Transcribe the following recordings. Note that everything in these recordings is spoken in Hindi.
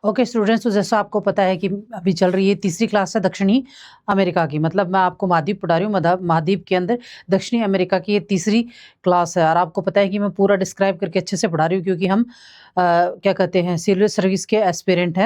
ओके स्टूडेंट्स, तो जैसा आपको पता है कि अभी चल रही है तीसरी क्लास है दक्षिणी अमेरिका की। मतलब मैं आपको महाद्वीप पढ़ा रही हूँ। महाद्वीप के अंदर दक्षिणी अमेरिका की ये तीसरी क्लास है और आपको पता है कि मैं पूरा डिस्क्राइब करके अच्छे से पढ़ा रही हूँ, क्योंकि हम क्या कहते हैं, सिविल सर्विस के एस्पिरेंट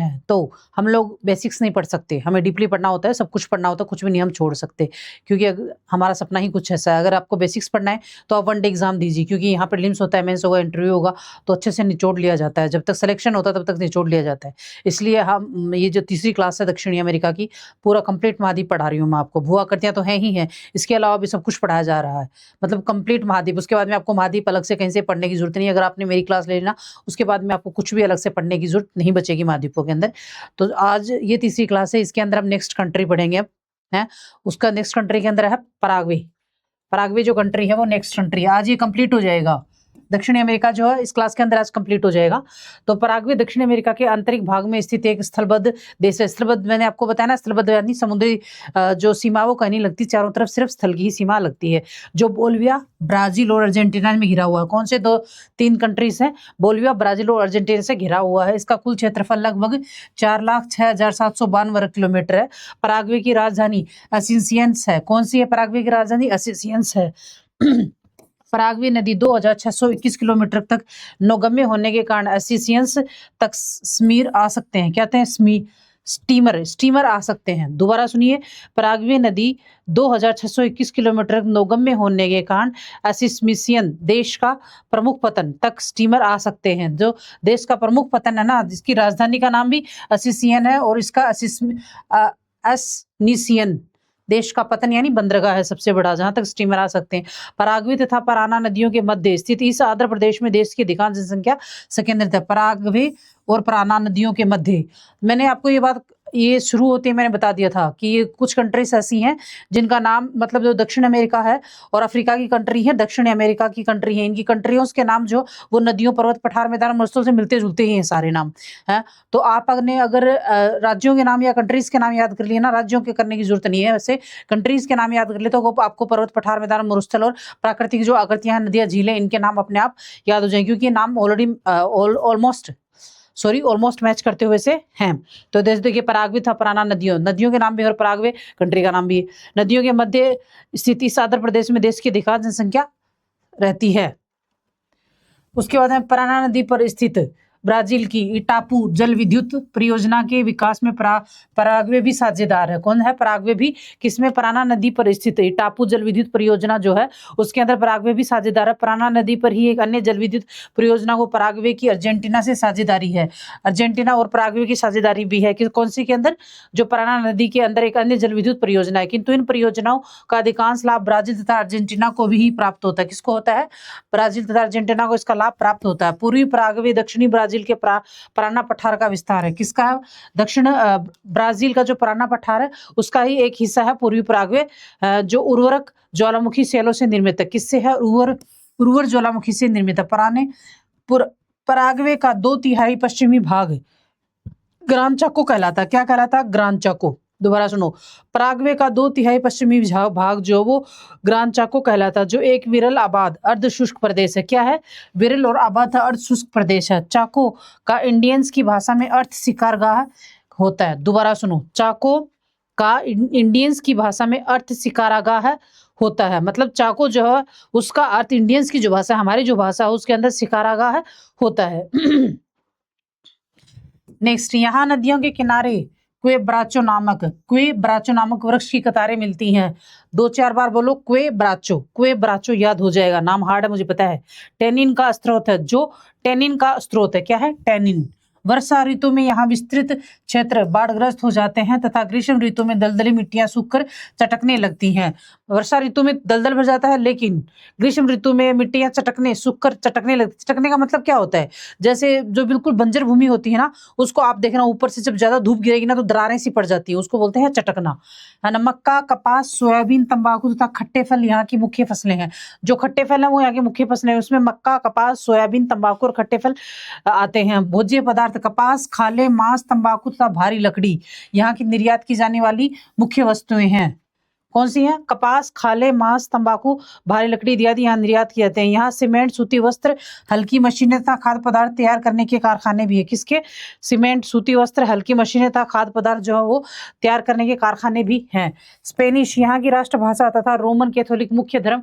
हैं। तो हम लोग बेसिक्स नहीं पढ़ सकते, हमें डीपली पढ़ना होता है, सब कुछ पढ़ना होता है, कुछ भी नहीं हम छोड़ सकते, क्योंकि हमारा सपना ही कुछ ऐसा है। अगर आपको बेसिक्स पढ़ना है तो आप वन डे एग्जाम दीजिए, क्योंकि यहाँ पर प्रीलिम्स होता है, मेंस होगा, इंटरव्यू होगा, तो अच्छे से निचोड़ लिया जाता है। जब तक सिलेक्शन होता है तब तक निचोड़ लिया जाता है। इसलिए हम ये जो तीसरी क्लास है दक्षिणी अमेरिका की, पूरा कंप्लीट महाद्वीप पढ़ा रही हूँ मैं आपको। भू आकृतियाँ तो हैं ही हैं, इसके अलावा भी सब कुछ पढ़ाया जा रहा है, मतलब कंप्लीट महाद्वीप। उसके बाद में आपको महाद्वीप अलग से कहीं से पढ़ने की जरूरत नहीं है। अगर आपने मेरी क्लास ले लेना, उसके बाद में आपको कुछ भी अलग से पढ़ने की जरूरत नहीं बचेगी महाद्वीपों के अंदर। तो आज ये तीसरी क्लास है, इसके अंदर हम नेक्स्ट कंट्री पढ़ेंगे अब, है। उसका नेक्स्ट कंट्री के अंदर है पराग्वे। पराग्वे जो कंट्री है वो नेक्स्ट कंट्री है। आज ये कंप्लीट हो जाएगा, दक्षिणी अमेरिका जो है इस क्लास के अंदर आज कंप्लीट हो जाएगा। तो पराग्वे दक्षिण अमेरिका के आंतरिक भाग में स्थित एक स्थलबद्ध देश है। स्थलबद्ध मैंने आपको बताया ना, स्थलबद्ध यानी समुद्री जो सीमा वो कहीं नहीं लगती, चारों तरफ सिर्फ स्थल की ही सीमा लगती है, जो बोलिविया, ब्राजील और अर्जेंटीना में घिरा हुआ है। कौन से 2-3 कंट्रीज हैं? बोलिविया, ब्राजील और अर्जेंटीना से घिरा हुआ है। इसका कुल क्षेत्रफल लगभग 4,06,752 वर्ग किलोमीटर है। पराग्वे की राजधानी असिंसियंस है। कौन सी है पराग्वे की राजधानी? असिंसियंस है। पराग्वे नदी 2,621 किलोमीटर तक नौगम्य होने के कारण असिंसियंस तक स्मीर आ सकते हैं। कहते हैं स्टीमर आ सकते हैं। दोबारा सुनिए, पराग्वे नदी 2,621 किलोमीटर नौगम्य होने के कारण असिस्मिसियन देश का प्रमुख पतन तक स्टीमर आ सकते हैं। जो देश का प्रमुख पतन है ना, जिसकी राजधानी का नाम भी असिसियन है और इसका असनिसियन देश का पतन यानी बंदरगाह है सबसे बड़ा, जहां तक स्टीमर आ सकते हैं। पराग्वे तथा पराना नदियों के मध्य स्थित इस आंध्र प्रदेश में देश की अधिकांश जनसंख्या संकेंद्रित है। पराग्वे और पराना नदियों के मध्य, मैंने आपको ये शुरू होते मैंने बता दिया था कि ये कुछ कंट्रीज ऐसी हैं जिनका नाम, मतलब जो दक्षिण अमेरिका है और अफ्रीका की कंट्री है, दक्षिण अमेरिका की कंट्री है, इनकी कंट्रियों के नाम जो वो नदियों, पर्वत, पठार, मैदान, मरुस्थल से मिलते जुलते ही हैं सारे नाम, है। तो आपने अगर राज्यों के नाम या कंट्रीज के नाम याद कर लिए ना, राज्यों के करने की जरूरत नहीं है, वैसे कंट्रीज के नाम याद कर ले तो आपको पर्वत, पठार, मैदान, मरुस्थल और प्राकृतिक जो आकृतियां, नदियां, झीलें, इनके नाम अपने आप याद हो जाएंगे, क्योंकि ये नाम ऑलमोस्ट मैच करते हुए से हैं। तो देखिए, पराग्वे था, पराना नदियों के नाम भी और पराग्वे कंट्री का नाम भी है। नदियों के मध्य स्थित इस आंध्र प्रदेश में देश की अधिकांश जनसंख्या रहती है। उसके बाद में पराना नदी पर स्थित ब्राजील की इटापू जल विद्युत परियोजना के विकास में पराग्वे भी साझेदार है। कौन है पराग्वे भी? किसमें? पराना नदी पर स्थित इटापू जल विद्युत परियोजना जो है उसके अंदर पराग्वे भी साझेदार है। पराना नदी पर ही एक अन्य जल विद्युत परियोजना को पराग्वे की अर्जेंटीना से साझेदारी है। अर्जेंटीना और पराग्वे की साझेदारी भी है कि कौन सी के अंदर? जो पराना नदी के अंदर एक अन्य जल विद्युत परियोजना है, किंतु इन परियोजनाओं का अधिकांश लाभ ब्राजील तथा अर्जेंटीना को भी प्राप्त होता है। किसको होता है? ब्राजील तथा अर्जेंटीना को इसका लाभ प्राप्त होता है। पूर्वी पराग्वे दक्षिणी ब्राजील के पराना पठार का विस्तार है। किसका? दक्षिण ब्राजील का जो पराना पठार है उसका ही एक हिस्सा है पूर्वी पराग्वे, जो उर्वरक ज्वालामुखी सेलों से निर्मित है। किससे है? उर्वर ज्वालामुखी से निर्मित है। पराग्वे का 2/3 पश्चिमी भाग ग्रान चाको कहलाता है। क्या कहलाता है? ग्रान चाको। दोबारा सुनो, पराग्वे का 2/3 पश्चिमी भाग जो वो ग्रान चाको कहलाता है, जो एक विरल आबाद अर्ध शुष्क प्रदेश है। क्या है? विरल और आबाद अर्ध शुष्क प्रदेश है। चाको का इंडियंस की भाषा में अर्थ शिकारगाह होता है। दोबारा सुनो, चाको का इंडियंस की भाषा में अर्थ शिकारागाह होता है। मतलब चाको जो है उसका अर्थ इंडियंस की जो भाषा, हमारी जो भाषा है उसके अंदर शिकारागाह होता है। नेक्स्ट, यहाँ नदियों के किनारे क्वेब्राचो नामक वृक्ष की कतारें मिलती हैं। 2-4 बार बोलो क्वेब्राचो याद हो जाएगा। नाम हार्ड है मुझे पता है। टेनिन का स्रोत है। जो टेनिन का स्रोत है, क्या है? टेनिन। वर्षा ऋतु में यहाँ विस्तृत क्षेत्र बाढ़ग्रस्त हो जाते हैं तथा ग्रीष्म ऋतु में दलदली मिट्टियां सूखकर चटकने लगती हैं। वर्षा ऋतु में दलदल भर जाता है, लेकिन ग्रीष्म ऋतु में मिट्टियां सूखकर चटकने लगती। चटकने का मतलब क्या होता है? जैसे जो बिल्कुल बंजर भूमि होती है ना, उसको आप देखना ऊपर से जब ज्यादा धूप गिरेगी ना तो दरारें सी पड़ जाती है, उसको बोलते हैं चटकना, है ना। मक्का, कपास, सोयाबीन, तंबाकू तथा खट्टे फल यहाँ की मुख्य फसलें हैं। जो खट्टे फल है वो यहाँ की मुख्य फसलें हैं। उसमें मक्का, कपास, सोयाबीन, तंबाकू और खट्टे फल आते हैं। भोज्य पदार्थ कपास, खाले, मांस, तंबाकू तथा भारी लकड़ी यहाँ की निर्यात की जाने वाली मुख्य वस्तुएं हैं। कौन सी हैं? कपास, खाले, मांस, तंबाकू, भारी लकड़ी इत्यादि यहाँ निर्यात किए जाते हैं। यहाँ सीमेंट, सूती वस्त्र, हल्की मशीनें तथा खाद्य पदार्थ तैयार करने के कारखाने भी है। किसके? सीमेंट, सूती वस्त्र, हल्की मशीनें तथा खाद्य पदार्थ जो है वो तैयार करने के कारखाने भी हैं। स्पेनिश यहाँ की राष्ट्रभाषा तथा रोमन कैथोलिक मुख्य धर्म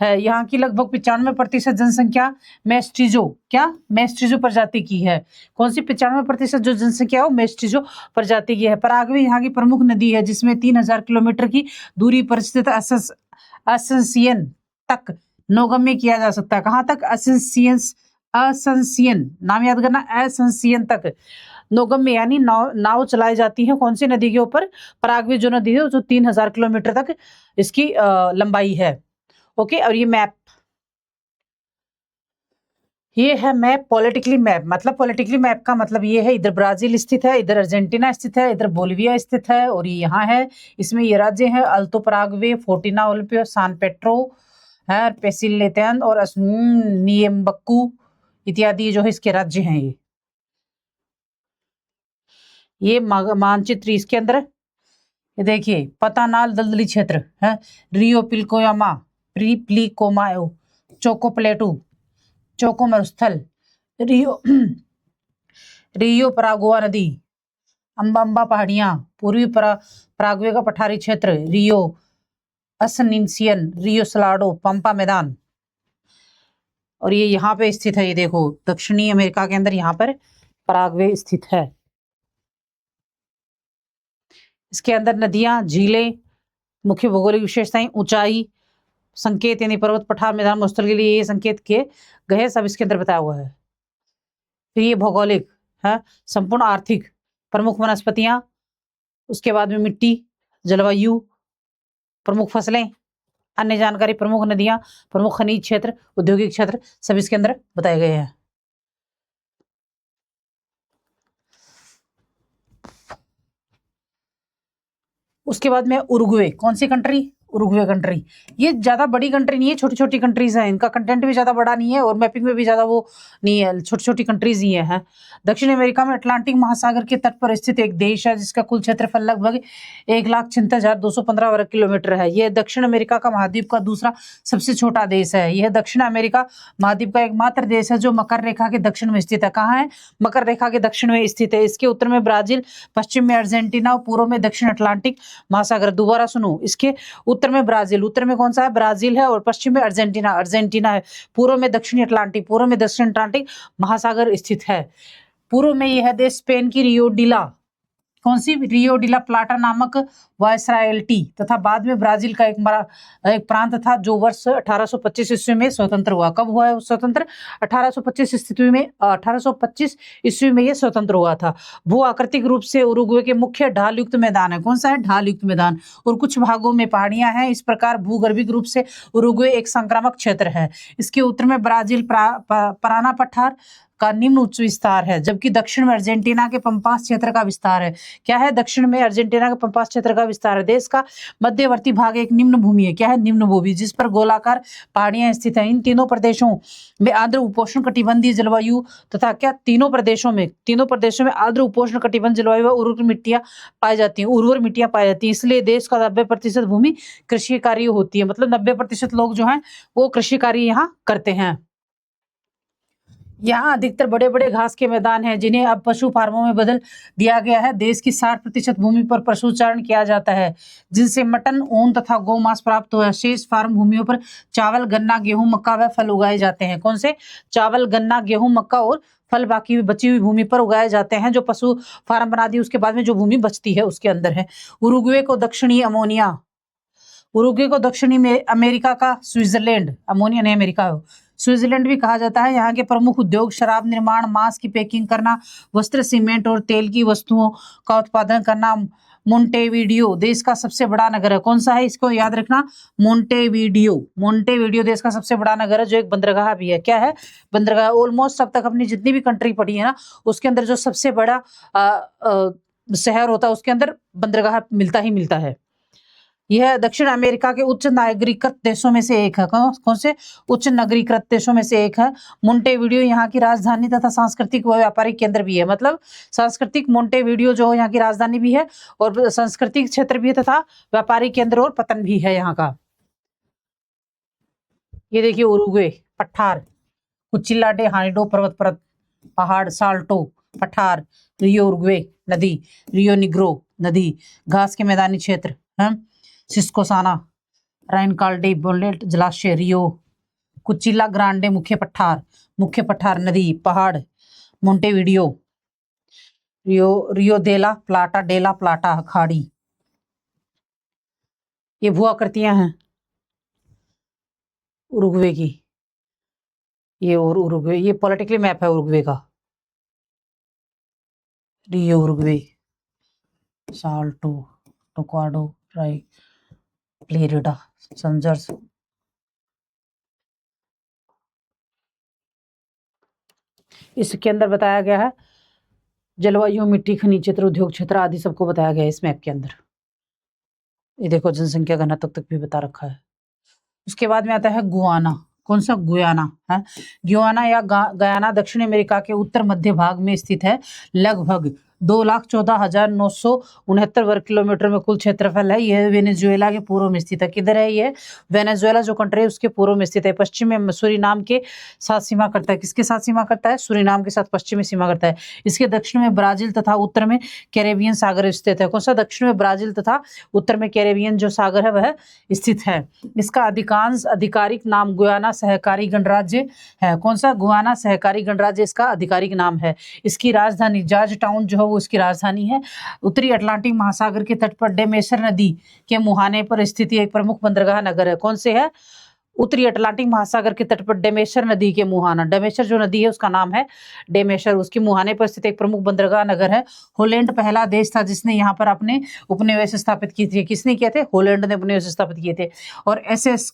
है। यहाँ की लगभग 95% जनसंख्या मेस्टिजो प्रजाति की है। कौन सी? 95% जो जनसंख्या है वो मेस्टिजो प्रजाति की है। पराग्वे यहाँ की प्रमुख नदी है जिसमें 3000 किलोमीटर की दूरी पर स्थित असंसियन तक नौगम्य किया जा सकता है। कहाँ तक? असंसियन नाम याद करना, असंसियन तक नौगम्य यानी नाव चलाई जाती है। कौन सी नदी के ऊपर? पराग्वे जो नदी है जो 3000 किलोमीटर तक इसकी लंबाई है। ओके, और ये है मैप, पॉलिटिकली मैप। मतलब पॉलिटिकली मैप का मतलब ये है, इधर ब्राजील स्थित है, इधर अर्जेंटीना स्थित है, इधर बोलिविया स्थित है, और ये यहाँ है। इसमें ये राज्य है अल्तो पराग्वे, फोर्टिना ओलंपियो, सान पेट्रो है, पेसिलेतन और नियम्बक्कू इत्यादि जो है इसके राज्य हैं। ये मानचित्र इसके अंदर ये देखिए, पतानाल दलदली क्षेत्र है, रियो पिल्कोयामा, प्लीकोमायो, चोको प्लेटू, चोको मरुस्थल, रियो रियो परागुआ नदी, अम्बाम्बा पहाड़ियां, पूर्वी पराग्वे का पठारी क्षेत्र, रियो असनिंसियन, रियो सलाडो, पंपा मैदान, और ये यहाँ पे स्थित है। ये देखो, दक्षिणी अमेरिका के अंदर यहाँ पर पराग्वे स्थित है। इसके अंदर नदियां, झीलें, मुख्य भौगोलिक विशेषताएं, ऊंचाई, संकेत यानी पर्वत, पठार, मैदान, मरुस्थल के लिए ये संकेत किए गए, सब इसके अंदर बताया हुआ है। फिर ये भौगोलिक है, संपूर्ण आर्थिक, प्रमुख वनस्पतियां, उसके बाद में मिट्टी, जलवायु, प्रमुख फसलें, अन्य जानकारी, प्रमुख नदियां, प्रमुख खनिज क्षेत्र, औद्योगिक क्षेत्र, सब इसके अंदर बताए गए हैं। उसके बाद में उरुग्वे, कौन सी कंट्री? Uruguay country. ये ज्यादा बड़ी कंट्री नहीं है, छोटी छोटी कंट्रीज हैं। इनका कंटेंट भी ज्यादा बड़ा नहीं है और मैपिंग में भी ज्यादा वो नहीं है, छोटी छोटी कंट्रीज ही है। दक्षिण अमेरिका में अटलांटिक महासागर के तट पर स्थित एक देश है जिसका कुल क्षेत्रफल लगभग 1,76,215 वर्ग किलोमीटर है। यह दक्षिण अमेरिका का महाद्वीप का दूसरा सबसे छोटा देश है। यह दक्षिण अमेरिका महाद्वीप का एकमात्र देश है जो मकर रेखा के दक्षिण में स्थित है। कहाँ है? मकर रेखा के दक्षिण में स्थित है। इसके उत्तर में ब्राजील, पश्चिम में अर्जेंटीना और पूर्व में दक्षिण अटलांटिक महासागर। दोबारा सुनो, इसके उत्तर में ब्राजील, उत्तर में कौन सा है? ब्राजील है, और पश्चिम में अर्जेंटीना है, पूर्व में दक्षिण अटलांटिक महासागर स्थित है। पूर्व में यह है देश स्पेन की रियो डिला, कौन सी? रियो डिला प्लाटा नामक वायसरायल्टी तथा बाद में ब्राजील का एक प्रांत था जो वर्ष 1825 ईस्वी में स्वतंत्र हुआ। कब हुआ है स्वतंत्र? 1825 ईस्वी में यह स्वतंत्र हुआ था। भू आकृतिक रूप से उरुग्वे के मुख्य ढाल युक्त मैदान है। कौन सा है? ढाल युक्त मैदान, और कुछ भागों में पहाड़ियां हैं। इस प्रकार भूगर्भिक रूप से उरुग्वे एक संक्रामक क्षेत्र है। इसके उत्तर में ब्राजील पराना पठार का निम्न उच्च विस्तार है, जबकि दक्षिण में अर्जेंटीना के पंपास क्षेत्र का विस्तार है। क्या है? दक्षिण में अर्जेंटीना के पंपास क्षेत्र का विस्तार है। देश का मध्यवर्ती भाग एक निम्न भूमि है। क्या है? निम्न भूमि, जिस पर गोलाकार पहाड़ियां स्थित हैं। इन तीनों प्रदेशों में आर्द्र उपोष्ण कटिबंधीय जलवायु तथा तीनों प्रदेशों में आर्द्र उपोष्ण कटिबंध जलवायु व उर्वर मिट्टियां पाई जाती हैं। इसलिए देश का 90% भूमि कृषि कार्य होती है। मतलब 90% लोग जो हैं वो कृषि कार्य यहाँ करते हैं। यहाँ अधिकतर बड़े बड़े घास के मैदान हैं जिन्हें अब पशु फार्मों में बदल दिया गया है। देश की 60% भूमि पर पशुचारण किया जाता है जिनसे मटन, ऊन तथा गौमांस प्राप्त हुआ है। शेष फार्म भूमियों पर चावल, गन्ना, गेहूं, मक्का व फल उगाए जाते हैं। कौन से? चावल, गन्ना, गेहूं, मक्का और फल बाकी बची हुई भूमि पर उगाए जाते हैं। जो पशु फार्म बना दी उसके बाद में जो भूमि बचती है उसके अंदर है। उरुग्वे को दक्षिणी में अमेरिका का स्विट्जरलैंड, अमोनिया नहीं अमेरिका हो, स्विट्जरलैंड भी कहा जाता है। यहाँ के प्रमुख उद्योग शराब निर्माण, मांस की पैकिंग करना, वस्त्र, सीमेंट और तेल की वस्तुओं का उत्पादन करना। मोंटेवीडियो देश का सबसे बड़ा नगर है। कौन सा है? इसको याद रखना, मोंटेवीडियो देश का सबसे बड़ा नगर है जो एक बंदरगाह भी है। क्या है? बंदरगाह। ऑलमोस्ट अब तक अपनी जितनी भी कंट्री पढ़ी है ना उसके अंदर जो सबसे बड़ा शहर होता है उसके अंदर बंदरगाह मिलता ही मिलता है। यह दक्षिण अमेरिका के उच्च नागरिकृत देशों में से एक है। कौन से उच्च नागरिकृत देशों में से एक है। मोंटेविडियो यहाँ की राजधानी तथा सांस्कृतिक व व्यापारिक केंद्र भी है। मतलब सांस्कृतिक मोंटेविडियो जो यहाँ की राजधानी भी है और सांस्कृतिक क्षेत्र भी है तथा व्यापारिक केंद्र और पतन भी है यहाँ का। ये देखिए उरुग्वे पठार, कुचिला डे हानिडो पर्वत पहाड़, साल्टो पठार, रियो उरुग्वे नदी, रियो निग्रो नदी, घास के मैदानी क्षेत्र है, सिस्कोसाना, राइन काल्डे बोलेट जलाशय, रियो, कुचिला ग्रांडे मुख्य पठार नदी पहाड़, मोंटेविडियो, रियो डेला प्लाटा खाड़ी। ये भूआकृतियां हैं उरुग्वे की। ये और उरुग्वे, ये पॉलिटिकली मैप है उरुग्वे का। रियो उरुग्वे, साल्टो, टोक्वाडो, राई, प्लेरिडा, संजर्स। इसके अंदर बताया गया है जलवायु, मिट्टी, खनिज क्षेत्र, उद्योग क्षेत्र आदि सबको बताया गया है इस मैप के अंदर। ये देखो जनसंख्या घनत्व तक भी बता रखा है। उसके बाद में आता है गुयाना। कौन सा? गुयाना है। गुयाना या गयाना दक्षिण अमेरिका के उत्तर मध्य भाग में स्थित है। लगभग 2,14,969 वर्ग किलोमीटर में कुल क्षेत्रफल है। यह वेनेजुएला के पूर्व में स्थित है। किधर है ये? वेनेजुएला जो कंट्री है उसके पूर्व में स्थित है। पश्चिम में सूरीनाम के साथ सीमा करता है। किसके साथ सीमा करता है? सूरीनाम के साथ पश्चिम में सीमा करता है। इसके दक्षिण में ब्राजील तथा उत्तर में कैरेबियन सागर स्थित है। कौन सा? दक्षिण में ब्राजील तथा उत्तर में कैरेबियन जो सागर है वह स्थित है। इसका अधिकांश आधिकारिक नाम गुयाना सहकारी गणराज्य है। कौन सा? गुयाना सहकारी गणराज्य इसका आधिकारिक नाम है। इसकी राजधानी जॉर्ज टाउन जो है वो इसकी राजधानी है। उत्तरी अटलांटिक महासागर के तट पर डेमेशर नदी के मुहाने पर स्थित एक प्रमुख बंदरगाह नगर है। कौन से है? उत्तरी अटलांटिक महासागर के तट पर डेमेशर नदी के मुहाना, डेमेशर जो नदी है उसका नाम है डेमेशर, उसके मुहाने पर स्थित एक प्रमुख बंदरगाह नगर है। हॉलैंड पहला देश था जिसने यहाँ पर अपने उपनिवेश स्थापित किए थे। किसने किए थे? हॉलैंड ने उपनिवेश स्थापित किए थे। और एसएस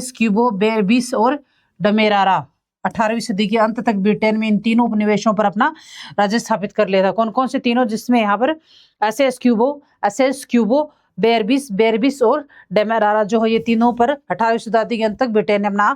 क्यूबो, बेरबिस और डमेरारा 18वीं सदी के अंत तक ब्रिटेन में इन तीनों उपनिवेशों पर अपना राज्य स्थापित कर लिया था। कौन कौन से तीनों? जिसमें यहाँ पर एसएस क्यूबो, बेरबिस और डेमेरारा जो है ये तीनों पर 18वीं शताब्दी के अंत तक ब्रिटेन ने अपना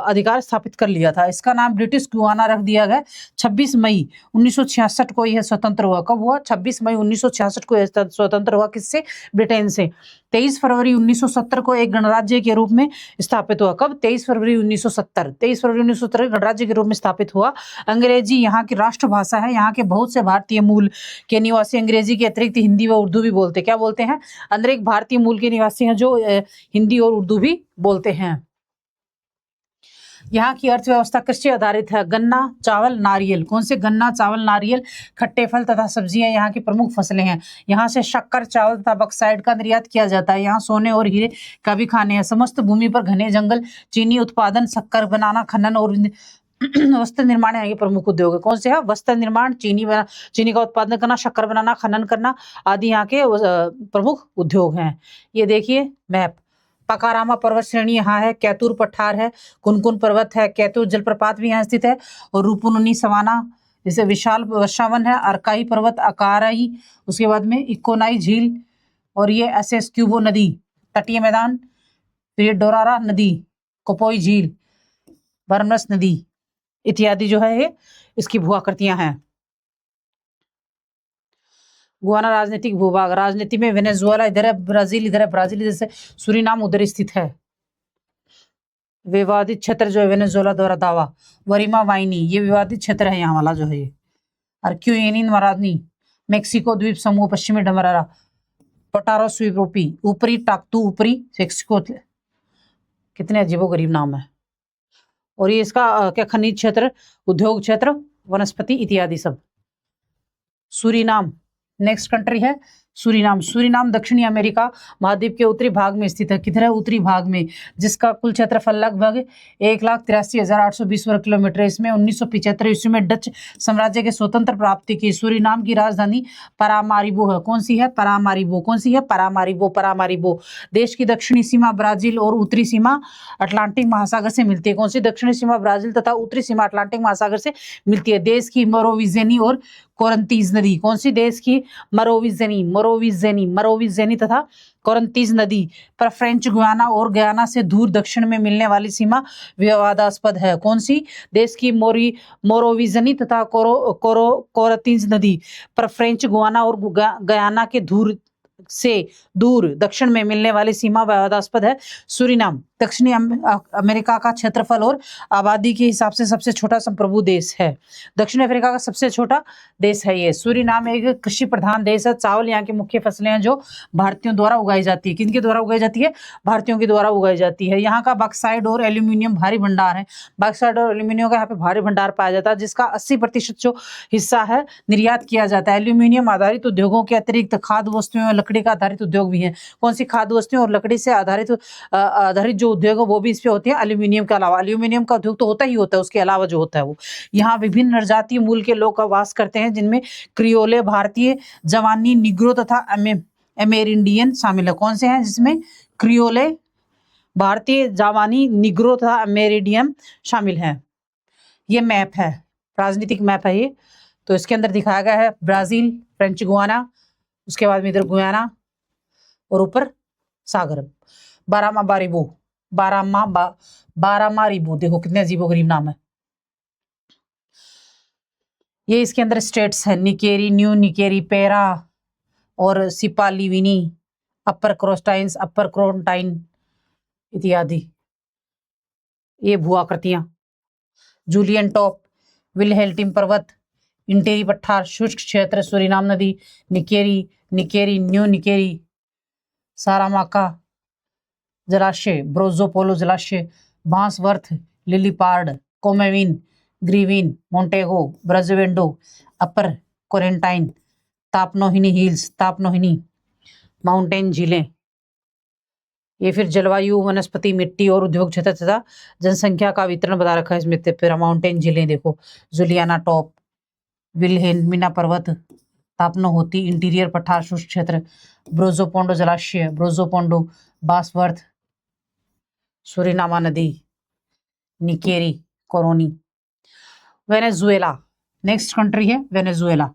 अधिकार स्थापित कर लिया था। इसका नाम ब्रिटिश गुयाना रख दिया गया। 26 मई 1966 को यह स्वतंत्र हुआ। कब हुआ? 26 मई 1966 को यह स्वतंत्र हुआ। किससे? ब्रिटेन से। 23 फरवरी 1970 को एक गणराज्य के रूप में स्थापित हुआ। कब? 23 फरवरी 1970 गणराज्य के रूप में स्थापित हुआ। अंग्रेजी यहाँ की राष्ट्रभाषा है। यहाँ के बहुत से भारतीय मूल के निवासी अंग्रेजी के अतिरिक्त हिंदी व उर्दू भी बोलते हैं। क्या बोलते हैं? अनेक भारतीय मूल के निवासी हैं जो हिंदी और उर्दू भी बोलते हैं। यहाँ की अर्थव्यवस्था कृषि आधारित है। गन्ना, चावल, नारियल। कौन से? गन्ना, चावल, नारियल, खट्टे फल तथा सब्जियां यहाँ की प्रमुख फसलें हैं। यहाँ से शक्कर, चावल तथा बक्साइड का निर्यात किया जाता है। यहाँ सोने और हीरे का भी खाने हैं। समस्त भूमि पर घने जंगल, चीनी उत्पादन, शक्कर बनाना, खनन और वस्त्र निर्माण यहाँ के प्रमुख उद्योग है। कौन से है? वस्त्र निर्माण, चीनी का उत्पादन करना, शक्कर बनाना, खनन करना आदि यहाँ के प्रमुख उद्योग हैं। ये देखिए मैप। पकारामा पर्वत श्रेणी यहाँ है। कैतूर पठार है। कुनकुन पर्वत है। कैतूर जलप्रपात भी यहाँ स्थित है। और रूपुनुनी सवाना जैसे विशाल वर्षावन है। अरकाई पर्वत, अकाराई, उसके बाद में इकोनाई झील, और ये एसएस क्यूबो नदी, तटीय मैदान, फिर ये डोरारा नदी, कोपोई झील, बरमस नदी इत्यादि जो है ये इसकी भूआकृतियां हैं। गुयाना राजनीतिक भूभाग। राजनीति में वेनेजुएला इधर है, ब्राजील इधर है, ब्राजील इधर से सूरीनाम उधर स्थित है। विवादित क्षेत्र जो है वेनेजुएला द्वारा दावा, वरीमा वाइनी, ये विवादित क्षेत्र है यहाँ वाला जो है ये। अर्क्यूएनिन मरानी, मेक्सिको द्वीप समूह, पश्चिमी डमरारा, पटारो स्वीप्रोपी, ऊपरी टाक्तू, ऊपरी मेक्सिको। कितने अजीबोगरीब नाम है। और ये इसका क्या? खनिज क्षेत्र, उद्योग क्षेत्र, वनस्पति इत्यादि सब। सूरीनाम नेक्स्ट कंट्री है सूरीनाम। सूरीनाम दक्षिणी अमेरिका महाद्वीप के उत्तरी भाग में स्थित है। किधर है? उत्तरी भाग में, जिसका कुल क्षेत्रफल लगभग 1,83,820 वर्ग किलोमीटर। इसमें 1975 ईस्वी में डच साम्राज्य के स्वतंत्र प्राप्ति की। सूरीनाम की राजधानी परामारिबो है। कौन सी है? परामारिबो। कौन सी है? परामारिबो। देश की दक्षिणी सीमा ब्राजील और उत्तरी सीमा अटलांटिक महासागर से मिलती है। कौन सी? दक्षिणी सीमा ब्राजील तथा उत्तरी सीमा अटलांटिक महासागर से मिलती है। देश की मरोविजेनी और कोरंतीज नदी। कौन सी? देश की मरोविजेनी मरोविजेनी तथा कोरंतीज नदी पर फ्रेंच गुयाना और गयाना से दूर दक्षिण में मिलने वाली सीमा विवादास्पद है। कौन सी? देश की मोरोविजनी तथा कोरंतीज नदी पर फ्रेंच गुयाना और गयाना के दूर दक्षिण में मिलने वाली सीमा विवादास्पद है। सूरीनाम दक्षिणी अमेरिका का क्षेत्रफल और आबादी के हिसाब से सबसे छोटा संप्रभु देश है। दक्षिण अफ्रीका का सबसे छोटा देश है ये। सूरीनाम एक कृषि प्रधान देश है। चावल यहाँ की मुख्य फसलें हैं जो भारतीयों द्वारा उगाई जाती है। किनके द्वारा उगाई जाती है? भारतीयों के द्वारा उगाई जाती है। यहाँ का बॉक्साइट और एल्यूमिनियम भारी भंडार है। बॉक्साइट और एल्यूमिनियम का यहाँ पे भारी भंडार पाया जाता है, जिसका 80% जो हिस्सा है निर्यात किया जाता है। एल्यूमिनियम आधारित उद्योगों के अतिरिक्त खाद्य वस्तुओं और लकड़ी का आधारित उद्योग भी है। कौन सी? खाद्य वस्तुओं और लकड़ी से आधारित जो उद्योग है वो भी इस पे होते हैं। एल्यूमिनियम के अलावा, एल्यूमिनियम का उद्योग तो होता ही होता है, उसके अलावा जो होता है वो। यहाँ विभिन्न जनजातीय मूल के लोग वास करते हैं, जिनमें क्रियोले, भारतीय, जवानी, निग्रो तथा अमेरिंडियन शामिल है। कौन से हैं जिसमें? क्रियोले, भारतीय, जावानी, निग्रो तथा अमेरिंडियन शामिल हैं। ये मैप है, राजनीतिक मैप है ये। तो इसके अंदर दिखाया गया है ब्राजील, फ्रेंच गुयाना, उसके बाद में इधर गुयाना और ऊपर सागर। बारामारिबो, देखो कितने अजीबोगरीब नाम है। ये इसके अंदर स्टेट्स है, निकेरी, न्यू निकेरी, पेरा और सिपालीविनी, अपर क्रोस्टाइन्स, अपर क्रोंटाइन इत्यादि। ये भूआकृतियां, जूलियन टॉप, विलहेल्टिम पर्वत, इंटेरी पठार, शुष्क क्षेत्र, सूरीनाम नदी, निकेरी, न्यू निकेरी, सारामाका जलाशय, ब्रोजोपोलो जलाशय, बांसवर्थ, लिलीपार्ड, कोमेविन, ग्रीविन, मोंटेगो, ब्रजवेंडो, अपर कोरेंटाइन, तापनोहिनी हिल्स, तापनोहिनी माउंटेन झीलें। ये फिर जलवायु, वनस्पति, मिट्टी और उद्योग क्षेत्र तथा जनसंख्या का वितरण बता रखा है इसमें। फिर माउंटेन झीलें देखो, जुलियाना टॉप, विल्हेल्मिना पर्वत, तापनोहोती, इंटीरियर पठार, शुष्क क्षेत्र, ब्रोजोपोंडो जलाशय, ब्रोजोपोंडो, बासवर्थ, सूरीनामा नदी, निकेरी, कोरोनी। वेनेजुएला नेक्स्ट कंट्री है वेनेजुएला।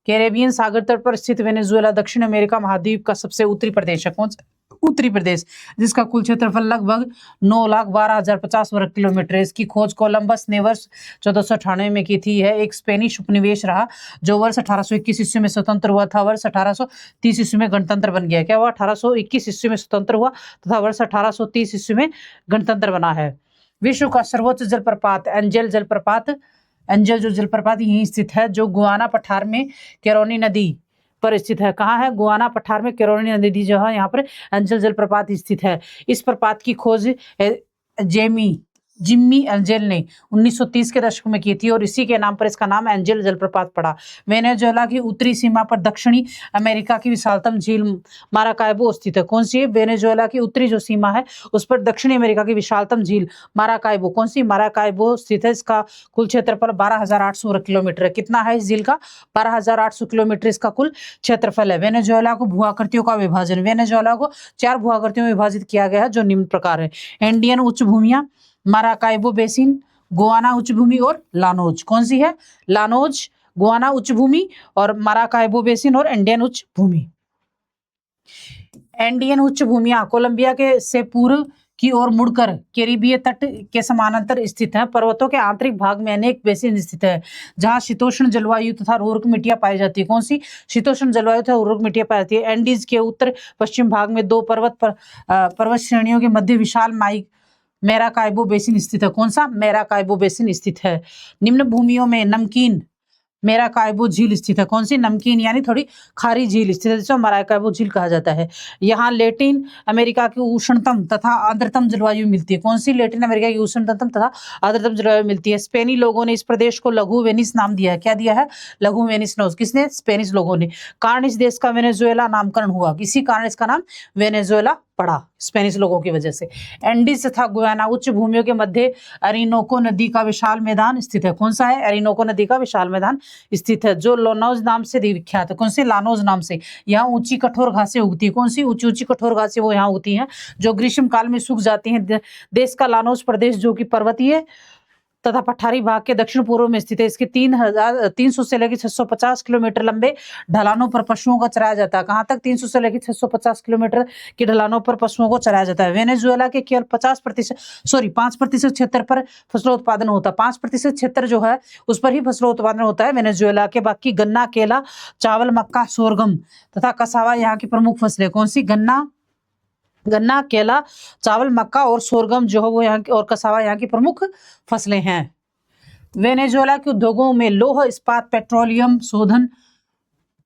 कैरेबियन सागर तट पर स्थित वेनेजुएला दक्षिण अमेरिका महाद्वीप का सबसे उत्तरी प्रदेश है। कौन सा? उत्तरी प्रदेश, जिसका कुल क्षेत्रफल लगभग 9,12,050 वर्ग किलोमीटर है। इसकी खोज कोलंबस ने वर्ष 1498 में की थी। है एक स्पेनिश उपनिवेश रहा जो वर्ष 1821 ईस्वी में स्वतंत्र हुआ था। वर्ष 1830 ईस्वी में गणतंत्र बन गया। क्या हुआ? 1821 ईस्वी में स्वतंत्र हुआ तथा वर्ष 1830 ईस्वी में गणतंत्र बना है। विश्व का सर्वोच्च जलप्रपात एंजल जो जलप्रपात यहीं स्थित है, जो गुआना पठार में कैरोनी नदी पर स्थित है। कहाँ है? गुआना पठार में कैरोनी नदी जो है यहाँ पर एंजल जलप्रपात स्थित है। इस प्रपात की खोज जिम्मी एंजल ने 1930 के दशक में की थी और इसी के नाम पर इसका नाम एंजल जलप्रपात पड़ा। वेनेजुएला की उत्तरी सीमा पर दक्षिणी अमेरिका की विशालतम झील माराकाइबो स्थित है। कौन सी है? वेनेजुएला की उत्तरी जो सीमा है उस पर दक्षिणी अमेरिका की विशालतम झील माराकाइबो, कौन सी? माराकाइबो स्थित है। इसका कुल क्षेत्रफल 12,800 वर्ग किलोमीटर है। कितना है इस झील का? 12,800 किलोमीटर इसका कुल क्षेत्रफल है। वेनेजुएला को भूआकृतियों का विभाजन, वेनेजुएला को 4 भूआकृतियों में विभाजित किया गया है जो निम्न प्रकार है। एंडियन उच्च भूमियां, माराकाइबो बेसिन, गुआना उच्च भूमि और लानोज। कौन सी है? लानोज, गुआना उच्च भूमि और माराकाइबो बेसिन और एंडियन उच्च भूमि। एंडियन उच्च भूमियां कोलंबिया के से पूर्व की ओर मुड़कर कैरिबियन तट के समानांतर स्थित है। पर्वतों के आंतरिक भाग में अनेक बेसिन स्थित है जहां शीतोष्ण जलवायु तथा उर्वरक मिट्टियां पाई जाती है। कौन सी? शीतोष्ण जलवायु तथा उर्वरक मिट्टियां पाई जाती है। एंडीज के उत्तर पश्चिम भाग में 2 पर्वत श्रेणियों के मध्य विशाल मेराकाइबो बेसिन स्थित है। कौन सा? मेराकाइबो बेसिन स्थित है। निम्न भूमियों में नमकीन मेराकाइबो झील स्थित है। कौन सी? नमकीन यानी थोड़ी खारी झील स्थित है, जिसे मेराकाइबो झील कहा जाता है। यहाँ लैटिन अमेरिका की उष्णतम तथा आर्द्रतम जलवायु मिलती है। कौन सी? लैटिन अमेरिका की उष्णतम तथा आर्द्रतम जलवायु मिलती है। स्पेनी लोगों ने इस प्रदेश को लघु वेनिस नाम दिया है। क्या दिया है? लघु वेनिस नोज। किसने? स्पेनिश लोगों ने। कारण इस देश का वेनेजुएला नामकरण हुआ, किसी कारण इसका नाम वेनेजुएला पड़ा, स्पेनिश लोगों की वजह से। एंडीज तथा गुयाना उच्च भूमियों के मध्य अरिनोको नदी का विशाल मैदान स्थित है। कौन सा है? अरिनोको नदी का विशाल मैदान स्थित है जो लानोज नाम से विख्यात है। कौन से? लानोज नाम से। यहाँ ऊंची कठोर घासें उगती है। कौन सी? ऊंची ऊंची कठोर घासें वो यहाँ उगती हैं जो ग्रीष्म काल में सूख जाती हैं। देश का लानोज प्रदेश जो कि पर्वतीय तथा पठारी भाग के दक्षिण पूर्व में स्थित है। इसके 300 से लेकर 650 किलोमीटर लंबे ढलानों पर पशुओं को चराया जाता है। कहाँ तक? 300 से लेकर 650 किलोमीटर की ढलानों पर पशुओं को चराया जाता है। वेनेजुएला के केवल 5% क्षेत्र पर फसलों उत्पादन होता है। 5% क्षेत्र जो है उस पर ही फसलों उत्पादन होता है वेनेजुएला के। बाकी गन्ना, केला, चावल, मक्का, सोरगम तथा कसावा यहाँ की प्रमुख फसलें। कौन सी? गन्ना, केला, चावल, मक्का और सोरगम जो है वो यहाँ की, और कसावा यहाँ की प्रमुख फसलें हैं। वेनेजुएला के उद्योगों में लौह इस्पात, पेट्रोलियम शोधन,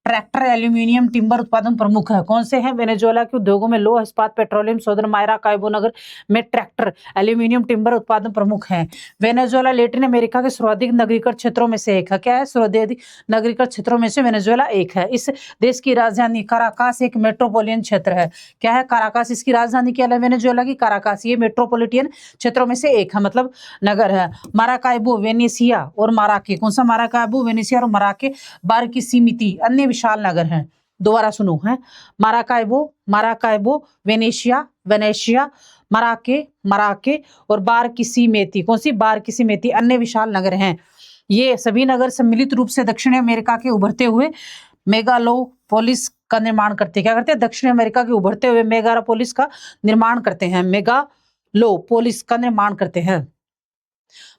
ट्रैक्टर, एल्यूमिनियम, टिम्बर उत्पादन प्रमुख है। कौन से हैं? वेनेजुएला के उद्योगों में लौह इस्पात, पेट्रोलियम शोधन, माराकाइबो नगर में ट्रैक्टर, एल्यूमिनियम, टिम्बर उत्पादन प्रमुख हैं। वेनेजुएला लैटिन अमेरिका के सर्वाधिक नगरीकृत क्षेत्रों में से एक है। क्या है? सर्वाधिक नगरीकृत क्षेत्रों में से वेनेजुएला एक है। इस देश की राजधानी काराकास एक मेट्रोपोलियन क्षेत्र है। क्या है? काराकास इसकी राजधानी क्या है? वेनेजुएला की काराकास। ये मेट्रोपोलिटन क्षेत्रों में से एक है, मतलब नगर है। माराकाइबो, वेनेसिया और मराके। कौन सा? माराकाइबो, वेनेसिया और मराके बारकिसिमेती अन्य विशाल नगर हैं। दोबारा सुनो है। माराकाइबो, वेनेशिया, मराके और बारकिसिमेती। कौन सी? बारकिसिमेती अन्य विशाल नगर हैं। ये सभी नगर सम्मिलित रूप से दक्षिण अमेरिका के उभरते हुए मेगालोपोलिस का निर्माण करते हैं। क्या करते हैं? दक्षिण अमेरिका के उभरते हुए मेगालोपोलिस का निर्माण करते हैं। मेगालोपोलिस का निर्माण करते हैं,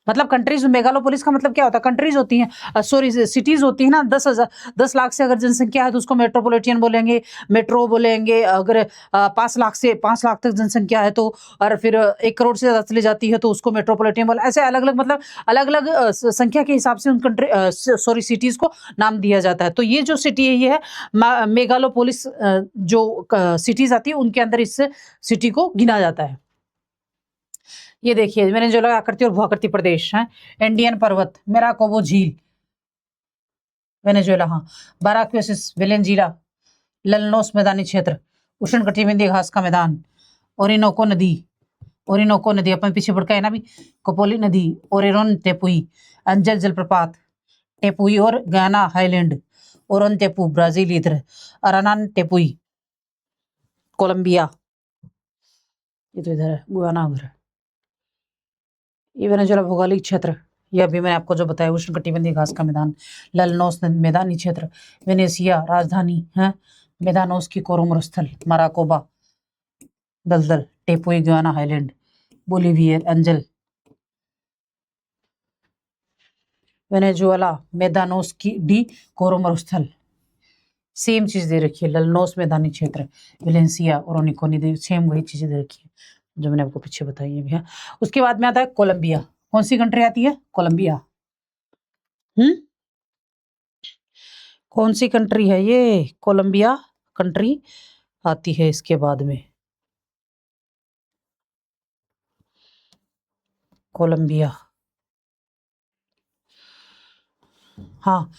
मतलब कंट्रीज। मेगालोपोलिस का मतलब क्या होता है? कंट्रीज होती हैं, सॉरी सिटीज होती है ना। 10 लाख से अगर जनसंख्या है तो उसको मेट्रोपोलिटन बोलेंगे, मेट्रो बोलेंगे। अगर 5 लाख तक जनसंख्या है तो, और फिर 1 करोड़ से ज़्यादा चली जाती है तो उसको मेट्रोपोलिटन बोले। ऐसे अलग अलग, मतलब अलग अलग संख्या के हिसाब से उन कंट्री सिटीज को नाम दिया जाता है। तो ये जो सिटी है ये है मेगालोपोलिस। जो सिटीज आती है उनके अंदर इस सिटी को गिना जाता है। ये देखिए वेनेजुएला आकृति और भूआकृति प्रदेश है। एंडियन पर्वत, मेराकोबो झील, वेनेजुएला। हाँ, बाराक्वेसिस, वेलेंजीरा, ललनोस मैदानी क्षेत्र, उष्णकटिबंधीय घास का मैदान, ओरिनोको नदी अपन पीछे बढ़ के ना भी, कोपोली नदी, ओरेरोन टेपुई, अंजल जलप्रपात, टेपुई और गयाना हाईलैंड, ओरन टेपू ब्राजील, इधर अरानान टेपुई कोलंबिया, ये तो इधर है गुयाना उधर। ये वेनेजुएला भौगोलिक क्षेत्र, यह अभी मैंने आपको जो बताया, उष्णकटिबंधीय घास का मैदान, ललनोस मैदानी क्षेत्र, वेनेसिया राजधानी है, मेदानोस की कोरोमर स्थल, माराकोबा दलदल, टेपुई गुयाना हाईलैंड, बोलिवियर अंजल, वेनेजुएला मेदानोस की डी कोरोमर स्थल। सेम चीज दे रखी है, ललनोस मैदानी क्षेत्र, वेलेंसिया और ओनिको नदी, सेम वही चीजें दे रखी है जो मैंने आपको पीछे बताई है भैया। उसके बाद में आता है कोलंबिया। कौन सी कंट्री आती है? कोलंबिया। कौन सी कंट्री है ये? कोलंबिया कंट्री आती है इसके बाद में, कोलंबिया। हाँ,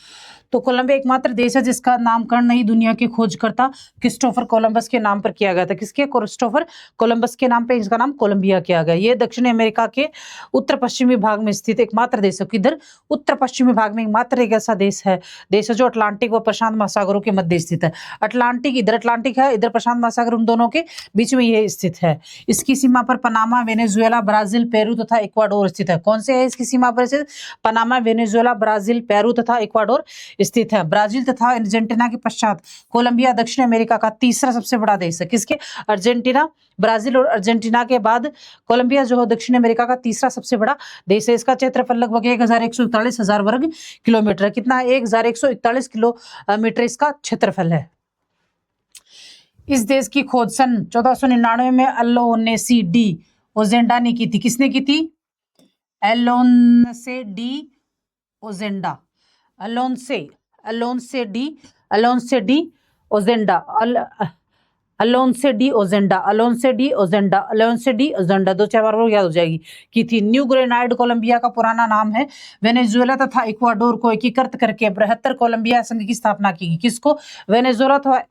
तो कोलंबिया एकमात्र देश है जिसका नामकरण नई दुनिया के खोजकर्ता क्रिस्टोफर कोलंबस के नाम पर किया गया था। किसके? क्रिस्टोफर कोलंबस के नाम पे इसका नाम कोलंबिया किया गया। ये दक्षिण अमेरिका के उत्तर पश्चिमी भाग में स्थित एकमात्र देश है। किधर? उत्तर पश्चिमी भाग में एकमात्र एक ऐसा देश है जो अटलांटिक व प्रशांत महासागरों के मध्य स्थित है। अटलांटिक, इधर अटलांटिक है, इधर प्रशांत महासागर, उन दोनों के बीच में ये स्थित है। इसकी सीमा पर पनामा, वेनेजुएला, ब्राजील, पेरू तथा इक्वाडोर स्थित है। कौन से है इसकी सीमा पर स्थित? पनामा, वेनेजुएला, ब्राजील, पेरू तथा इक्वाडोर स्थित है। ब्राजील तथा अर्जेंटीना के पश्चात कोलंबिया दक्षिण अमेरिका का तीसरा सबसे बड़ा देश है। किसके? अर्जेंटीना, ब्राजील और अर्जेंटीना के बाद कोलंबिया जो है दक्षिण अमेरिका का तीसरा सबसे बड़ा देश है। इसका क्षेत्रफल लगभग 1141 वर्ग किलोमीटर है। कितना? 1141 किलोमीटर इसका क्षेत्रफल है। इस देश की खोज सन 1499 में अलोनेसी डी ओजेंडा ने की थी। किसने की थी? अलोन्से डी ओजेंडा, अलोन्से डी ओजेंडा, दो चार बार याद हो जाएगी की थी। न्यू ग्रेनाइड कोलंबिया का पुराना नाम है। वेनेजुएला तथा इक्वाडोर को एकीकृत करके बृहत्तर कोलंबिया संघ की स्थापना की गई। किसको? वेनेजुएला तथा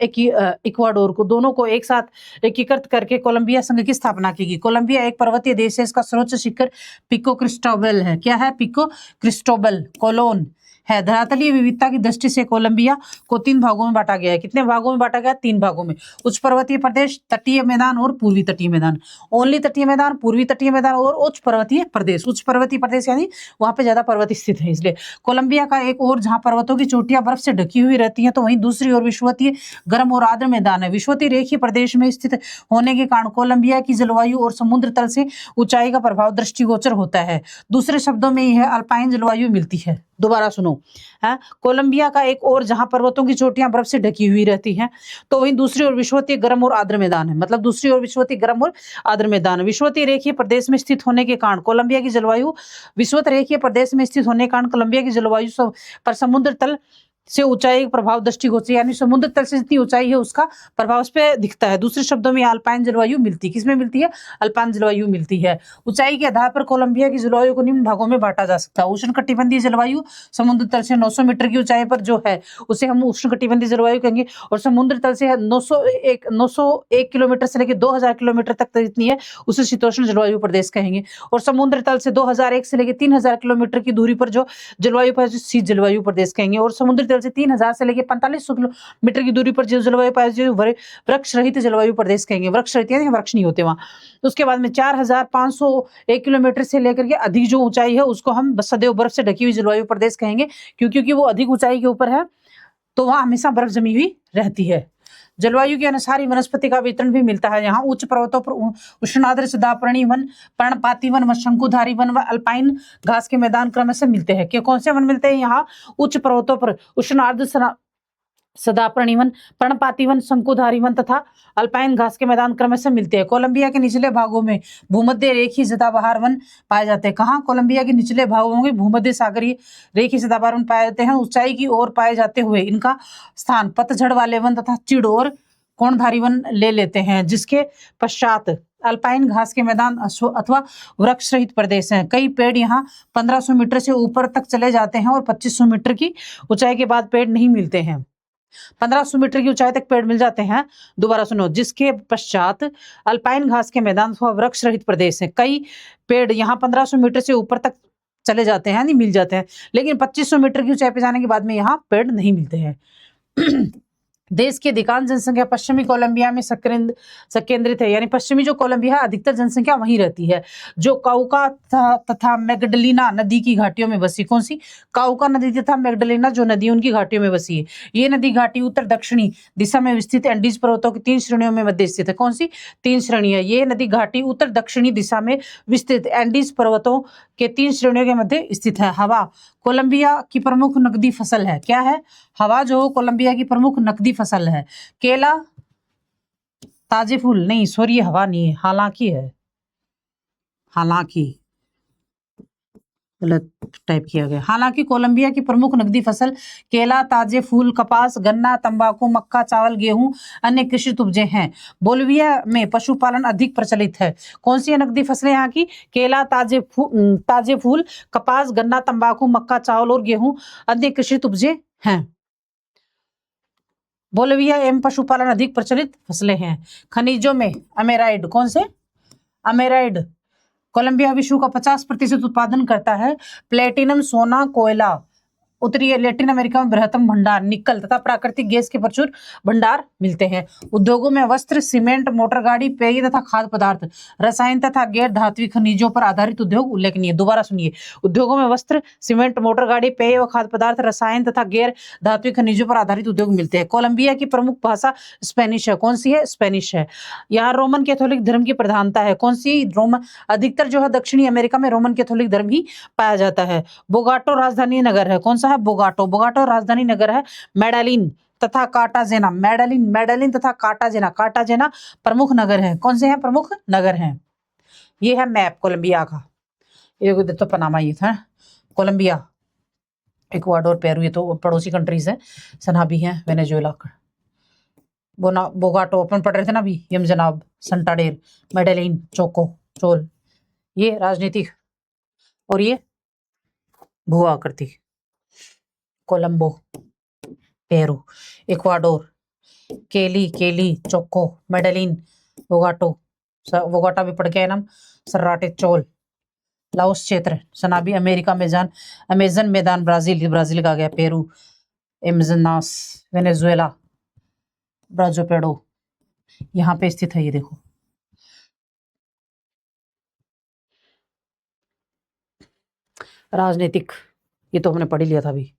इक्वाडोर को, दोनों को एक साथ एकीकृत करके कोलंबिया संघ की स्थापना की गई। कोलंबिया एक पर्वतीय देश है। इसका सर्वोच्च शिखर पिको क्रिस्टोबल है। क्या है? पिको क्रिस्टोबल, कोलोन है। धरातलीय विविधता की दृष्टि से कोलंबिया को 3 भागों में बांटा गया है। कितने भागों में बांटा गया? 3 भागों में। उच्च पर्वतीय प्रदेश, तटीय मैदान और पूर्वी तटीय मैदान। ओनली तटीय मैदान, पूर्वी तटीय मैदान और उच्च पर्वतीय प्रदेश। उच्च पर्वतीय प्रदेश यानी वहां पे ज्यादा पर्वत स्थित है, इसलिए। कोलंबिया का एक और जहां पर्वतों की चोटियां बर्फ से ढकी हुई रहती हैं, तो वहीं दूसरी ओर विषुवतीय गर्म और आर्द्र मैदान है। विषुवतीय रेखीय प्रदेश में स्थित होने के कारण कोलंबिया की जलवायु और समुद्र तल से ऊंचाई का प्रभाव दृष्टिगोचर होता है। दूसरे शब्दों में यह अल्पाइन जलवायु मिलती है। दोबारा सुनो, है कोलंबिया का एक और जहां पर्वतों की चोटियां बर्फ से ढकी हुई रहती हैं, तो वहीं दूसरी ओर विषुवतीय गर्म और आर्द्र मैदान है। मतलब दूसरी ओर विषुवतीय गर्म और आर्द्र मैदान है। विषुवतीय रेखीय प्रदेश में स्थित होने के कारण कोलंबिया की जलवायु विषुवत रेखीय प्रदेश में स्थित होने के कारण कोलंबिया की जलवायु पर समुद्र तल से ऊंचाई का प्रभाव दृष्टिगोचर, यानी समुद्र तल से जितनी ऊंचाई है उसका प्रभाव उस पर दिखता है। दूसरे शब्दों में अल्पाइन जलवायु मिलती है। किसमें मिलती है? अल्पाइन जलवायु मिलती है। ऊंचाई के आधार पर कोलंबिया की जलवायु को निम्न भागों में बांटा जा सकता है। उष्णकटिबंधीय जलवायु समुद्र तल से 900 मीटर की ऊंचाई पर जो है उसे हम उष्णकटिबंधीय जलवायु कहेंगे, और समुद्र तल से 901 किलोमीटर से लेकर 2000 किलोमीटर तक जितनी है उसे शीतोष्ण जलवायु प्रदेश कहेंगे। और समुद्र तल से 2001 से लेकर 3000 किलोमीटर की दूरी पर जो जलवायु पाए शीत जलवायु प्रदेश कहेंगे। और समुद्र से 3000 से लेकर 4500 किलोमीटर की दूरी पर जो जलवायु पाए वृक्ष रहित जलवायु प्रदेश कहेंगे। वृक्ष रहित यानी वृक्ष नहीं होते वहां। उसके बाद में 4501 किलोमीटर से लेकर के अधिक जो ऊंचाई है उसको हम सदैव बर्फ से ढकी हुई जलवायु प्रदेश कहेंगे, क्योंकि वो अधिक ऊंचाई के ऊपर है तो वहां हमेशा बर्फ जमी हुई रहती है। जलवायु के अनुसार ही वनस्पति का वितरण भी मिलता है। यहाँ उच्च पर्वतों पर उष्णाद्र सदापर्णी वन, पर्णपाती वन, शंकुधारी वन व अल्पाइन घास के मैदान क्रमशः मिलते हैं। कि कौन से वन मिलते हैं? यहाँ उच्च पर्वतों पर उष्णाद्र सदापर्णी वन, पर्णपाती वन, शंकुधारी वन तथा अल्पाइन घास के मैदान क्रमशः मिलते हैं। कोलंबिया के निचले भागों में भूमध्य रेखीय सदाबहार वन पाए जाते हैं। कहाँ? कोलंबिया के निचले भागों में भूमध्य सागरीय रेखीय सदाबहार वन पाए जाते हैं। ऊंचाई की ओर पाए जाते हुए इनका स्थान पतझड़ वाले वन तथा चिड़ और कोणधारी वन ले लेते हैं, जिसके पश्चात अल्पाइन घास के मैदान अथवा वृक्ष रहित प्रदेश हैं। कई पेड़ यहाँ 1500 मीटर से ऊपर तक चले जाते हैं और 2500 मीटर की ऊंचाई के बाद पेड़ नहीं मिलते हैं। 1500 मीटर की ऊंचाई तक पेड़ मिल जाते हैं। दोबारा सुनो, जिसके पश्चात अल्पाइन घास के मैदान अथवा वृक्ष रहित प्रदेश है। कई पेड़ यहाँ 1500 मीटर से ऊपर तक चले जाते हैं, नहीं मिल जाते हैं, लेकिन 2500 मीटर की ऊंचाई पे जाने के बाद में यहाँ पेड़ नहीं मिलते हैं। देश की अधिकांश जनसंख्या पश्चिमी कोलंबिया में संकेंद्रित है, यानी पश्चिमी जो कोलंबिया है अधिकतर जनसंख्या वहीं रहती है, जो काउका तथा मैगडलिना नदी की घाटियों में बसी। कौन सी? काउका नदी तथा मैगडलिना जो नदी उनकी घाटियों में बसी है। ये नदी घाटी उत्तर दक्षिणी दिशा में विस्तृत एंडीज पर्वतों की 3 श्रेणियों में मध्य स्थित है। कौन सी? 3 श्रेणियां। ये नदी घाटी उत्तर दक्षिणी दिशा में विस्तृत एंडीज पर्वतों के 3 श्रेणियों के मध्य स्थित है। हवा कोलंबिया की प्रमुख नकदी फसल है। क्या है? हवा जो कोलंबिया की प्रमुख नकदी फसल है। केला, ताजे फूल नहीं, सॉरी हवा नहीं है, हालांकि है, हालांकि गलत टाइप किया गया। हालांकि कोलंबिया की प्रमुख नकदी फसल केला, ताजे फूल, कपास, गन्ना, तंबाकू, मक्का, चावल, गेहूं, अन्य कृषि उपजे हैं। बोलिविया में पशुपालन अधिक प्रचलित है। कौन सी नकदी फसलें यहाँ की? केला, ताजे फूल, कपास, गन्ना, तंबाकू, मक्का, चावल और गेहूं, अन्य कृषि उपजे हैं। बोलिविया एवं पशुपालन अधिक प्रचलित फसलें हैं। खनिजों में अमेराइड। कौन से? अमेराइड। कोलंबिया विश्व का 50% उत्पादन करता है। प्लेटिनम, सोना, कोयला। उत्तरी लैटिन अमेरिका में बृहत्तम भंडार निकल तथा प्राकृतिक गैस के प्रचुर भंडार मिलते हैं। उद्योगों में वस्त्र, सीमेंट, मोटर गाड़ी, पेय तथा खाद्य पदार्थ, रसायन तथा गैर धात्विक खनिजों पर आधारित उद्योग उल्लेखनीय। दोबारा सुनिए, उद्योगों में वस्त्र, सीमेंट, मोटर गाड़ी, पेय व खाद्य पदार्थ, रसायन तथा गैर धात्विक खनिजों पर आधारित उद्योग मिलते हैं। कोलंबिया की प्रमुख भाषा स्पेनिश है। कौन सी है? स्पेनिश है। यहाँ रोमन कैथोलिक धर्म की प्रधानता है। कौन सी? रोमन। अधिकतर जो है दक्षिणी अमेरिका में रोमन कैथोलिक धर्म ही पाया जाता है। बोगाटो राजधानी नगर है। कौन सा है? बोगाटो राजधानी नगर है। मेडालिन तथा कार्टाजेना, मेडालिन तथा कार्टाजेना प्रमुख नगर है। कौन से हैं? प्रमुख नगर हैं। ये है मैप कोलंबिया का। ये तो पनामा ये था। कोलंबिया, इक्वाडोर, पेरू ये तो पड़ोसी कंट्रीज है। सना भी है वेनेजुएला। बोगाटो अपन पढ़ रहे थे ना अभी, यम जनाब, संटाडेर, मेडेलिन, चोल, ये राजनीतिक, और ये भू आकृति। कोलंबो, पेरू, इक्वाडोर, केली, चोको, मेडेलिन, बोगाटा भी पढ़ के है नाम, सर्राटे, चोल, लाओस क्षेत्र, सनाबी अमेरिका मैदान, अमेजन मैदान ब्राजील, ब्राजील का आ गया, पेरू, एमजनास वेनेजुएला, ब्राजोपेडो यहाँ पे स्थित है, ये देखो। राजनीतिक, ये तो हमने पढ़ ही लिया था अभी।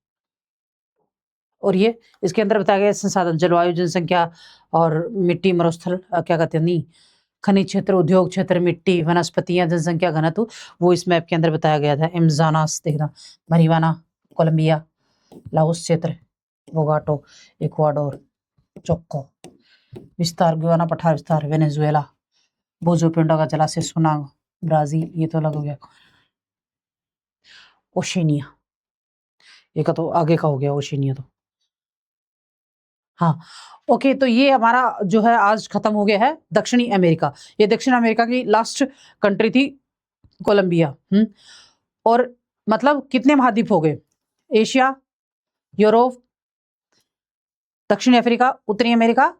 और ये इसके अंदर बताया गया संसाधन, जलवायु, जनसंख्या और मिट्टी, मरुस्थल, क्या कहते हैं, नहीं, खनिज क्षेत्र, उद्योग क्षेत्र, मिट्टी, वनस्पतियां, जनसंख्या, घनत्व, वो इस मैप के अंदर बताया गया था। एमजानास देखना, मरीवाना, कोलंबिया, लाओस क्षेत्र, बोगाटो, इक्वाडोर, चोक्को विस्तार, गुयाना पठार विस्तार, वेनेजुएला, बोजोपिंडा का जलाशय, सुनांग, ब्राजील, ये तो अलग हो गया। ओशेनिया, ये का तो आगे का हो गया ओशेनिया तो। हाँ, ओके, तो ये हमारा जो है आज खत्म हो गया है दक्षिणी अमेरिका। ये दक्षिण अमेरिका की लास्ट कंट्री थी कोलंबिया। और मतलब कितने महाद्वीप हो गए? एशिया, यूरोप, दक्षिणी अफ्रीका, उत्तरी अमेरिका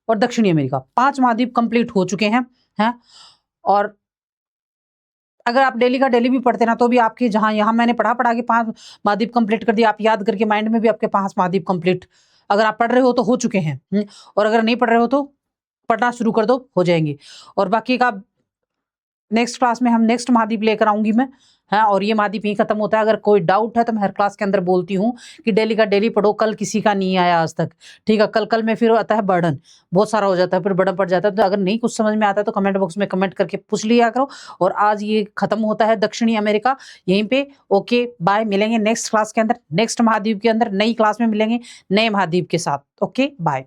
और दक्षिणी अमेरिका, 5 महाद्वीप कंप्लीट हो चुके हैं। और अगर आप डेली का डेली भी पढ़ते ना, तो भी आपके जहां यहाँ मैंने पढ़ा के 5 महाद्वीप कंप्लीट कर दिया, आप याद करके माइंड में भी आपके 5 महाद्वीप कंप्लीट, अगर आप पढ़ रहे हो तो हो चुके हैं। और अगर नहीं पढ़ रहे हो तो पढ़ना शुरू कर दो, हो जाएंगे। और बाकी का नेक्स्ट क्लास में हम नेक्स्ट महाद्वीप लेकर आऊंगी मैं। हाँ, और ये महाद्वीप यहीं खत्म होता है। अगर कोई डाउट है तो मैं हर क्लास के अंदर बोलती हूँ कि डेली का डेली पढ़ो, कल किसी का नहीं आया आज तक, ठीक है। कल में फिर आता है बर्डन, बहुत सारा हो जाता है, फिर बर्डन पड़ जाता है। तो अगर नहीं कुछ समझ में आता है तो कमेंट बॉक्स में कमेंट करके पूछ लिया करो। और आज ये खत्म होता है दक्षिणी अमेरिका यहीं पे। ओके बाय, मिलेंगे नेक्स्ट क्लास के अंदर, नेक्स्ट महाद्वीप के अंदर, नई क्लास में मिलेंगे नए महाद्वीप के साथ। Okay bye.